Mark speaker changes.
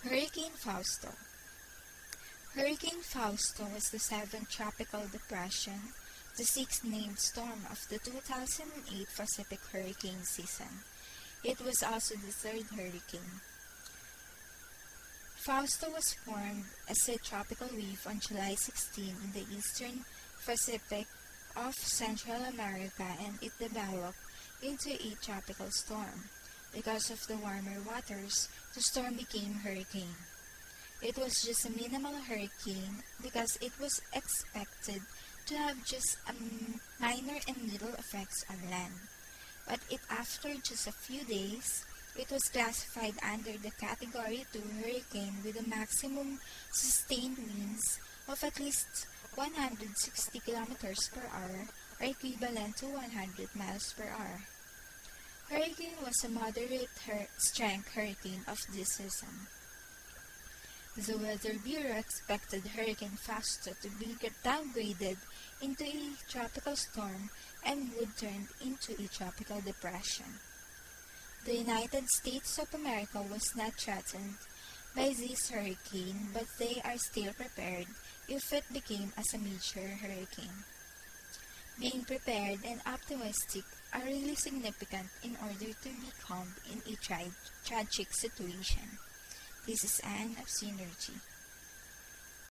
Speaker 1: Hurricane Fausto. Hurricane Fausto was the seventh tropical depression, the sixth named storm of the 2008 Pacific hurricane season. It was also the third hurricane. Fausto was formed as a tropical wave on July 16 in the eastern Pacific of Central America, and it developed into a tropical storm. Because of the warmer waters, the storm became a hurricane. It was just a minimal hurricane because it was expected to have just a minor and little effects on land. But after just a few days, it was classified under the Category 2 hurricane with a maximum sustained winds of at least 160 kilometers per hour, or equivalent to 100 miles per hour. Hurricane was a moderate strength hurricane of this season. The Weather Bureau expected Hurricane Fausto to be downgraded into a tropical storm and would turn into a tropical depression. The United States of America was not threatened by this hurricane, but they are still prepared if it became as a major hurricane. Being prepared and optimistic are really significant in order to be calm in a tragic situation. This is Anne of Synergy.